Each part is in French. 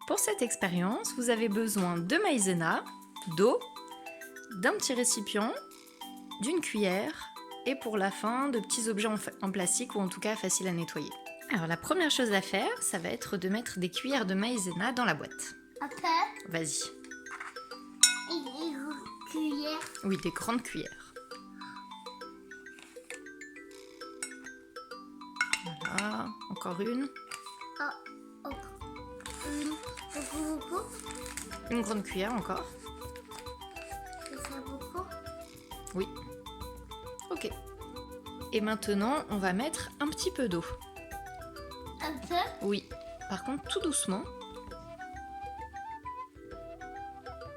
Pour cette expérience, vous avez besoin de maïzena, d'eau, d'un petit récipient, d'une cuillère et pour la fin, de petits objets en plastique ou en tout cas faciles à nettoyer. Alors la première chose à faire, ça va être de mettre des cuillères de maïzena dans la boîte. Après, Vas-y. une cuillère. Oui, des grandes cuillères. Voilà, encore une. Beaucoup. Une grande cuillère encore. C'est ça beaucoup. Oui. Ok. Et maintenant, on va mettre un petit peu d'eau. Un peu. Oui. Par contre, tout doucement.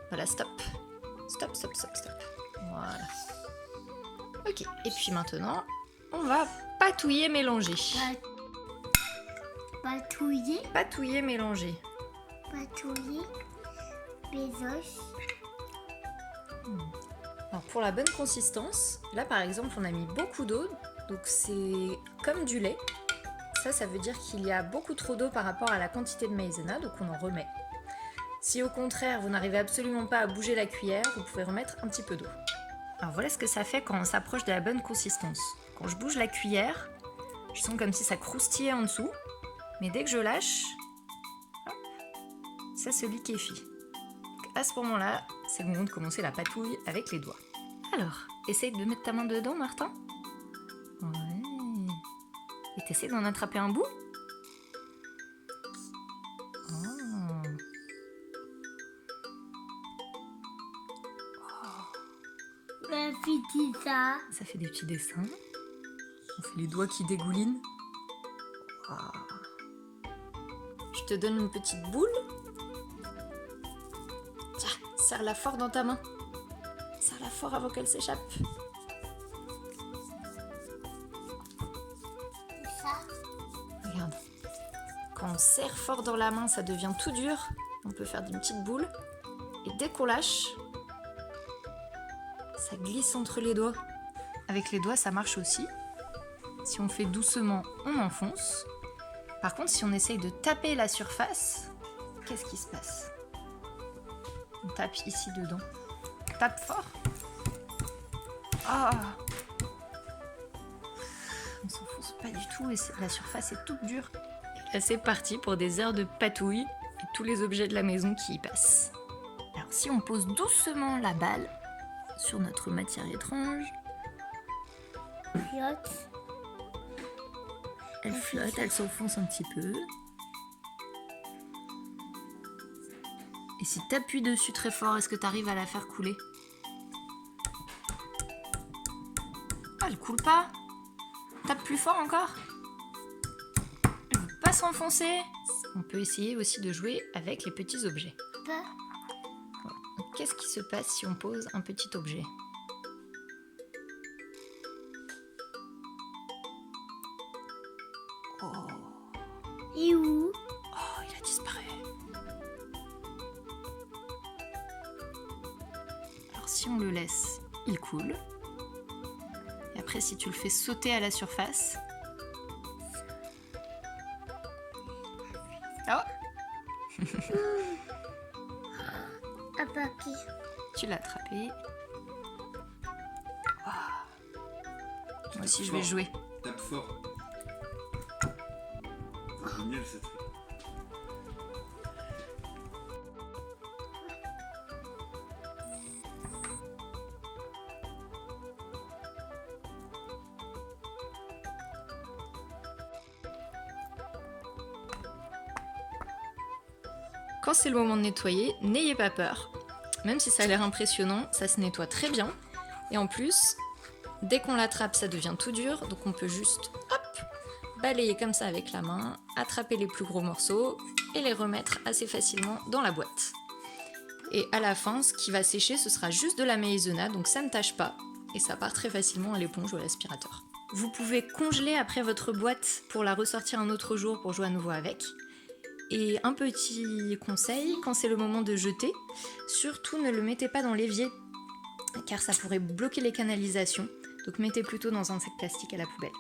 Voilà, stop. Stop, stop, stop, stop. Voilà. Ok. Et puis maintenant, on va patouiller, mélanger. Patouiller. Patouiller, mélanger. Patouiller. Bézoche. Alors pour la bonne consistance, là par exemple on a mis beaucoup d'eau, donc c'est comme du lait. Ça veut dire qu'il y a beaucoup trop d'eau par rapport à la quantité de maïzena, donc on en remet. Si au contraire vous n'arrivez absolument pas à bouger la cuillère, vous pouvez remettre un petit peu d'eau. Alors voilà ce que ça fait quand on s'approche de la bonne consistance. Quand je bouge la cuillère, je sens comme si ça croustillait en dessous, mais dès que je lâche, hop, ça se liquéfie. À ce moment-là, c'est le moment de commencer la patouille avec les doigts. Alors, essaye de mettre ta main dedans, Martin. Ouais. Et t'essayes d'en attraper un bout. Oh. Ma fille ça. Ça fait des petits dessins. On fait les doigts qui dégoulinent. Wow. Je te donne une petite boule. Tiens, serre-la fort dans ta main. Serre-la fort avant qu'elle s'échappe. Ça. Regarde. Quand on serre fort dans la main, ça devient tout dur. On peut faire une petite boule. Et dès qu'on lâche, ça glisse entre les doigts. Avec les doigts, ça marche aussi. Si on fait doucement, on enfonce. Par contre, si on essaye de taper la surface, qu'est-ce qui se passe? On tape ici dedans. On tape fort. Ah! On s'enfonce pas du tout et la surface est toute dure. Et là, c'est parti pour des heures de patouille et tous les objets de la maison qui y passent. Alors, si on pose doucement la balle sur notre matière étrange, Flotte. elle flotte, elle s'enfonce un petit peu. Et si tu appuies dessus très fort, est-ce que tu arrives à la faire couler? Ah, elle coule pas. Tape plus fort encore. Elle veut pas s'enfoncer. On peut essayer aussi de jouer avec les petits objets. Qu'est-ce qui se passe si on pose un petit objet? Oh, Et où? oh, il a disparu. Alors si on le laisse, il coule. Et après, si tu le fais sauter à la surface... Oh, Un papier. tu l'as attrapé. Wow. Moi aussi, je vais jouer. Tape fort. C'est génial cette truc. Quand c'est le moment de nettoyer, n'ayez pas peur. Même si ça a l'air impressionnant, ça se nettoie très bien. Et en plus, dès qu'on l'attrape, ça devient tout dur. Donc on peut juste, hop, balayer comme ça avec la main, attraper les plus gros morceaux et les remettre assez facilement dans la boîte. Et à la fin, ce qui va sécher, ce sera juste de la maïzena, donc ça ne tâche pas. Et ça part très facilement à l'éponge ou à l'aspirateur. Vous pouvez congeler après votre boîte pour la ressortir un autre jour pour jouer à nouveau avec. Et un petit conseil, quand c'est le moment de jeter, surtout ne le mettez pas dans l'évier, car ça pourrait bloquer les canalisations. Donc mettez plutôt dans un sac plastique à la poubelle.